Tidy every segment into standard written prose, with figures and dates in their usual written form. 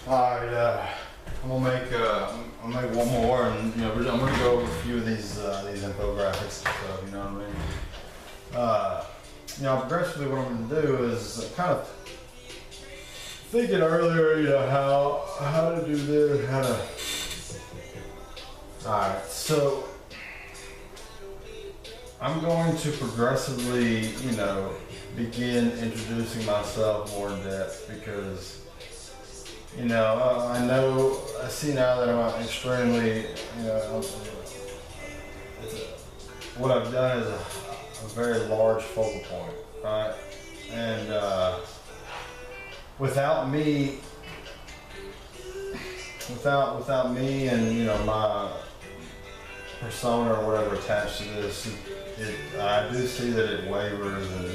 Alright, I'm gonna make one more, and I'm gonna go over a few of these infographics and stuff. You know what I mean? Progressively, what I'm gonna do is kind of thinking earlier, how to do this, how to. Alright, so I'm going to progressively, begin introducing myself more in depth because. I see now that I'm extremely, what I've done is a very large focal point, right? And without me and, my persona or whatever attached to this, I do see that it wavers and,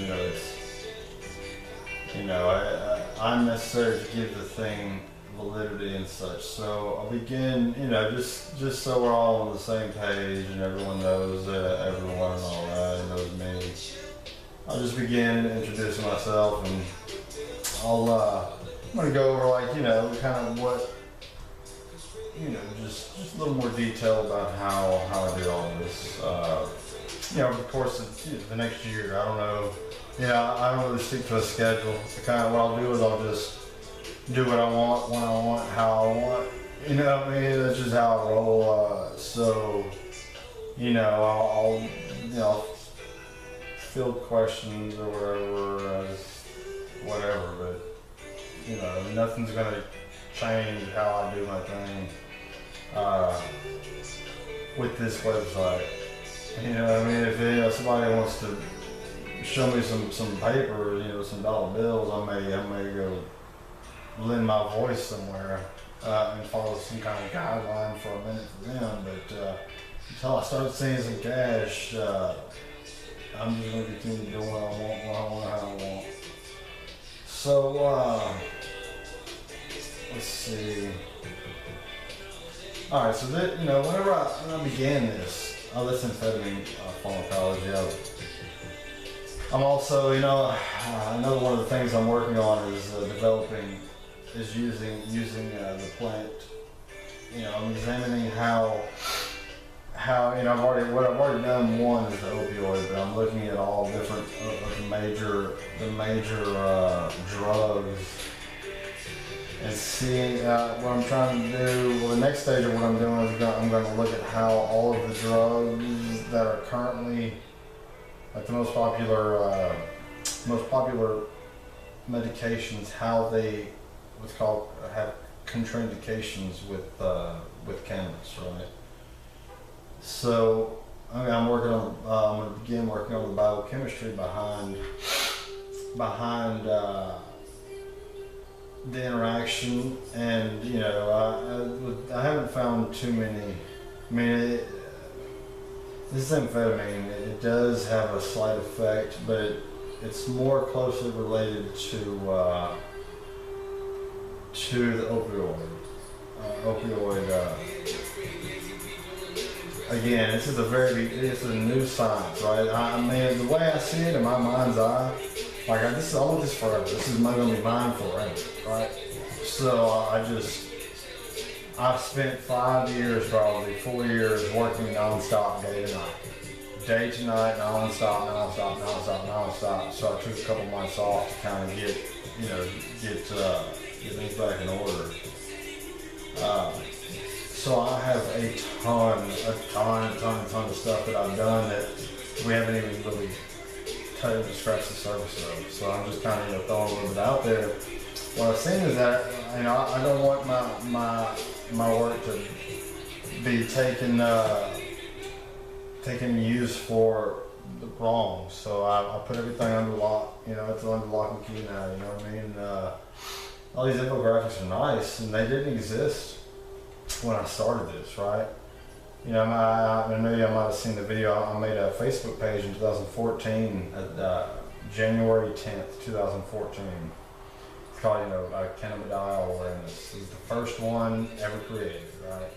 I'm necessary to give the thing validity and such. So I'll begin, just so we're all on the same page and everyone knows everyone and all that, and knows me. I'll just begin introducing myself, and I'm gonna go over kind of what, just a little more detail about how I do all this. Of course, the next year, I don't know. I don't really stick to a schedule. What I'll do is I'll just do what I want, when I want, how I want. That's just how I roll. I'll field questions or whatever, but, nothing's gonna change how I do my thing, with this website. If somebody wants to show me some paper, some dollar bills, I may go lend my voice somewhere and follow some kind of guideline for a minute for them. But until I start seeing some cash, I'm just going to continue doing what I want, when I want, how I want. So let's see. All right, so that whenever I began this, that's amphetamine pharmacology. I'm also, another one of the things I'm working on is using the plant. I'm examining how what I've already done. One is the opioid, but I'm looking at all different of the major drugs and seeing what I'm trying to do. Well, the next stage of what I'm doing is I'm going to look at how all of the drugs that are currently, like the most popular medications, how they have contraindications with cannabis, right? So I'm going to begin working on the biochemistry behind the interaction, and I haven't found too many. This is amphetamine. It does have a slight effect, but it's more closely related to the opioid. Again, it's a new science, right? The way I see it in my mind's eye, I want this forever. This is going to be mine forever, right? So I've spent 5 years, probably 4 years, working nonstop, day to night. Day to night, nonstop. So I took a couple months off to kind of get things back in order. So I have a ton of stuff that I've done that we haven't even really scratched the surface of. So I'm just kind of throwing a little bit out there. What I've seen is that I don't want my work to be taken used for the wrong. So I put everything under lock. It's under lock and key now. You know what I mean? All these infographics are nice, and they didn't exist when I started this, right? I know you might have seen the video. I made a Facebook page in 2014, January 10th, 2014. It's called, Cannabidiol awareness. It's the first one ever created, right?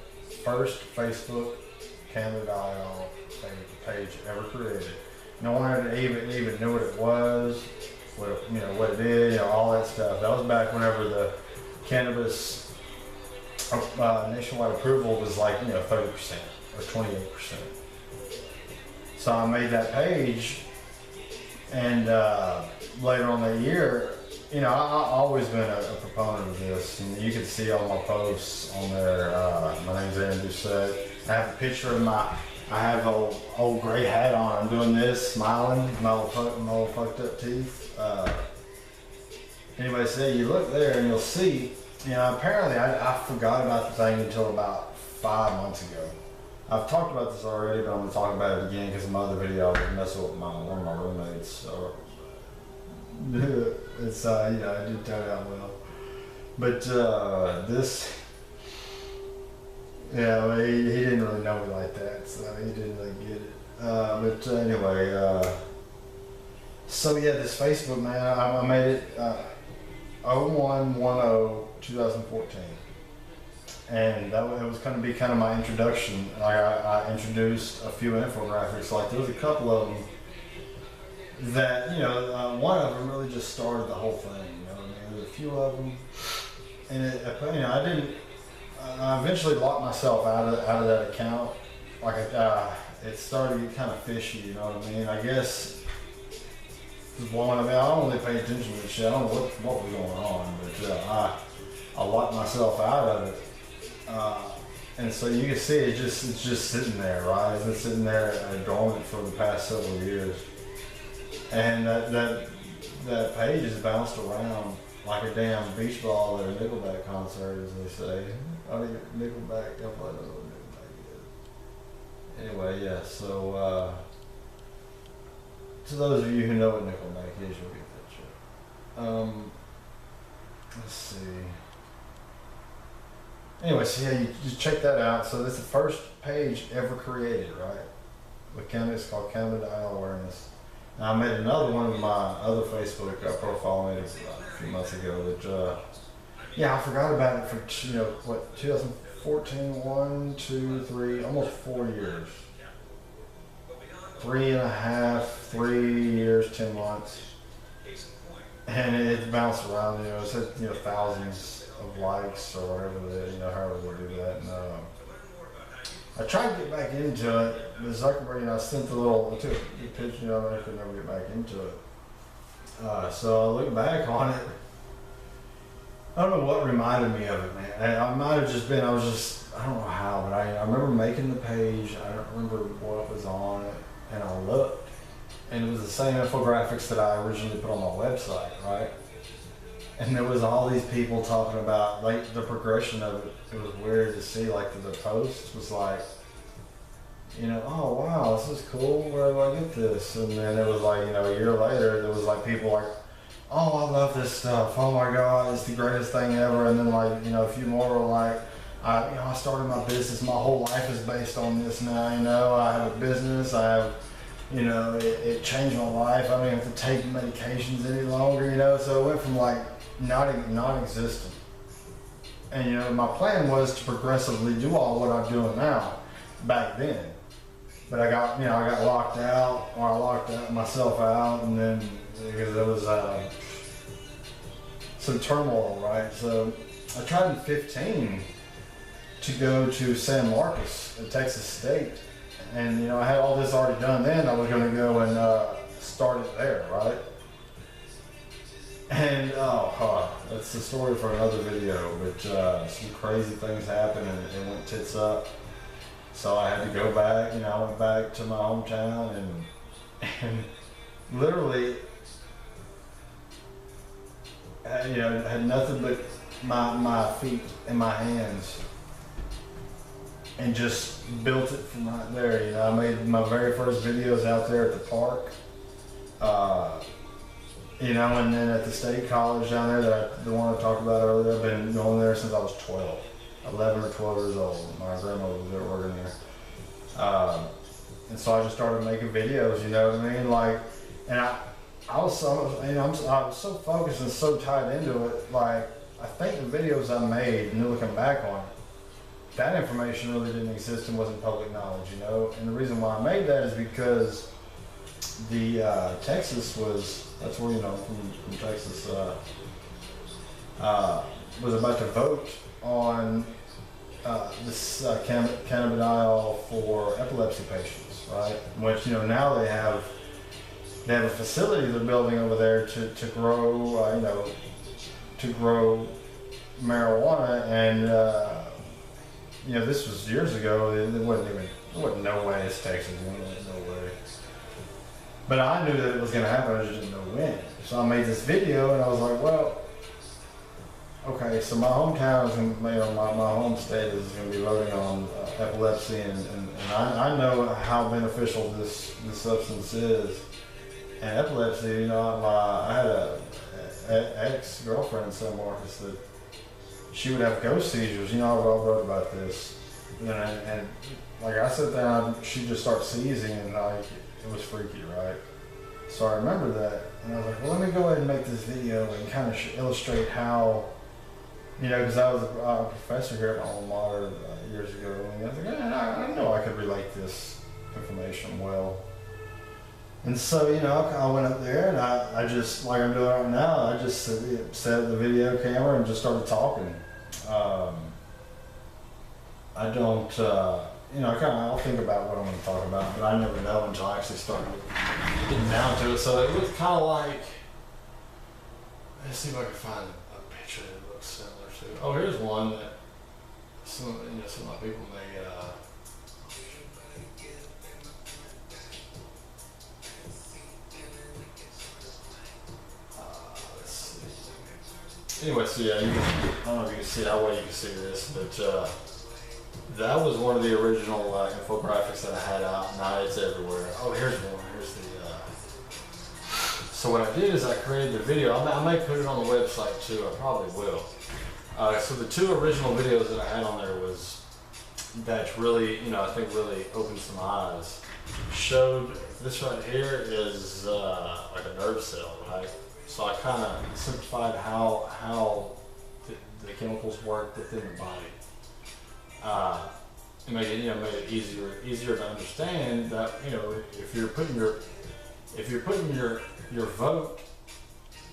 First Facebook Cannabidiol page ever created. No one even knew what it was, what it did, all that stuff. That was back whenever the cannabis nationwide approval was like 30% or 28%. So I made that page, and later on that year, I've always been a proponent of this, and you can see all my posts on there. My name's Doucet. I have a picture of I have an old gray hat on. I'm doing this, smiling, my old fucked up teeth. Anyway, so you look there and you'll see, apparently I forgot about the thing until about 5 months ago. I've talked about this already, but I'm going to talk about it again because in my other video I was messing with one of my roommates. It's, I did turn out well. But this, he didn't really know me like that, so he didn't really get it. But anyway, so yeah, this Facebook, man, I made it 01/10/2014. And it was going to be kind of my introduction. I introduced a few infographics. Like there was a couple of them that, one of them really just started the whole thing. There was a few of them, and I eventually locked myself out of that account. Like it started to get kind of fishy. You know what I mean? I guess I don't really pay attention to this shit. I don't know what was going on, but I locked myself out of it. And so you can see it's just sitting there, right? It's been sitting there dormant for the past several years, and that page has bounced around like a damn beach ball at a Nickelback concert, as they say. I mean, Nickelback, everybody knows what Nickelback is. Anyway, yeah. So to those of you who know what Nickelback is, you'll get that shit. Let's see. Anyway, so yeah, you just check that out. So this is the first page ever created, right? It's called Cannabidiol Awareness. Now I made another one of my other Facebook profile I made a few months ago. That I forgot about it for 2014, 1, 2, 3, almost 4 years. 3 years, 10 months, and it bounced around. It said thousands of likes or whatever, however they do that. And I tried to get back into it, but Zuckerberg, I sent I took a picture, I could never get back into it. So I look back on it. I don't know what reminded me of it, man. I might have just been, I don't know how, but I remember making the page. I don't remember what was on it, and I looked, and it was the same infographics that I originally put on my website, right? And there was all these people talking about like the progression of it. It was weird to see, like the post was like, oh wow, this is cool. Where do I get this? And then it was like, a year later, there was like people like, oh, I love this stuff. Oh my God, it's the greatest thing ever. And then like, a few more were like, I started my business. My whole life is based on this now. I have a business. I have, it changed my life. I don't even have to take medications any longer. So it went from like non-existent. And my plan was to progressively do all what I'm doing now back then. But I got locked out, or I locked myself out, and then because there was some turmoil, right? So I tried in 2015 to go to San Marcos at Texas State, and I had all this already done. Then I was going to go and start it there, right? And that's the story for another video. But some crazy things happened, and it went tits up. So I had to go back. I went back to my hometown, and literally, had nothing but my feet and my hands, and just built it from right there. I made my very first videos out there at the park. And then at the state college down there, the one I talked about earlier, I've been going there since I was 11 or 12 years old. My grandmother was there working there. And so I just started making videos, you know what I mean? Like, and I was so focused and so tied into it. Like, I think the videos I made, and looking back on it, that information really didn't exist and wasn't public knowledge, And the reason why I made that is because the Texas that's where from Texas was about to vote on cannabidiol for epilepsy patients, right? Which, you know, now they have a facility they're building over there to grow, you know, to grow marijuana, and you know, this was years ago. There wasn't no way it's Texas, no way. But I knew that it was going to happen. I just didn't know when. So I made this video, and I was like, well, okay, so my hometown is going to, you know, my home state is going to be voting on epilepsy, and I know how beneficial this substance is. And epilepsy, you know, I had a ex-girlfriend in San Marcos that she would have ghost seizures. You know, I wrote about this, you know, and like I sat down, she'd just start seizing, and like it was freaky, right? So I remember that, and I was like, well, let me go ahead and make this video and kind of illustrate how, you know, because I was a professor here at my alma mater years ago, and I was like, I know I could relate this information well. And so, you know, I went up there, and I just, like I'm doing right now, I just set up the video camera and just started talking. I don't, you know, I'll think about what I'm going to talk about, but I never know until I actually start getting down to it. So it was kind of like, let's see if I can find a picture that looks similar to. Oh, here's one that some of my people may. Anyway, so yeah, I don't know if you can see how well you can see this, but that was one of the original infographics that I had out. Now it's everywhere. Oh, here's one. Here's the. So what I did is I created the video. I may put it on the website too. I probably will. So the two original videos that I had on there was that really, you know, I think really opened some eyes. Showed this right here is like a nerve cell, right? So I kind of simplified how the chemicals work within the body. And made it easier to understand that, you know, if you're putting your vote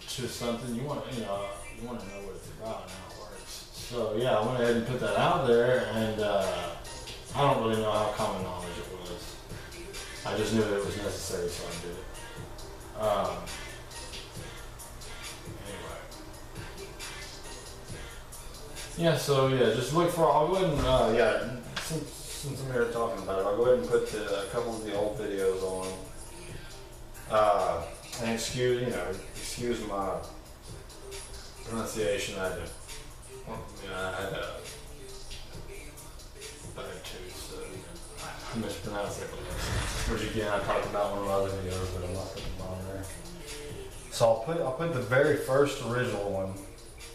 to something, you want to know what it's about and how it works. So yeah, I went ahead and put that out there, and I don't really know how common knowledge it was. I just knew that it was necessary, so I did it. Yeah, so yeah, just look for, I'll go ahead and, since I'm here talking about it, I'll go ahead and put a couple of the old videos on. And excuse my pronunciation. I had a bad tooth, so I mispronounced it. Which again, I talked about in one of my other videos, but I'm not putting them on there. So I'll put the very first original one.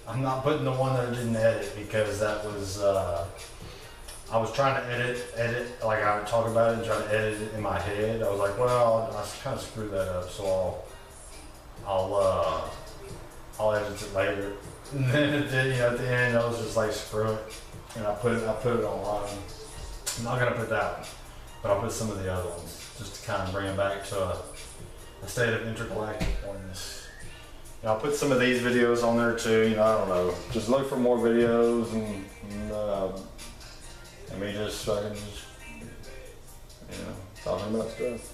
I'm not putting the one that I didn't edit, because that was, I was trying to edit, like I would talk about it and try to edit it in my head. I was like, well, I kind of screwed that up, so I'll edit it later. And then at the end, I was just like, screw it, and I put it online. I'm not gonna put that one, but I'll put some of the other ones just to kind of bring it back to a state of intergalactic oneness. I'll put some of these videos on there too, I don't know. Just look for more videos and me just talking about stuff.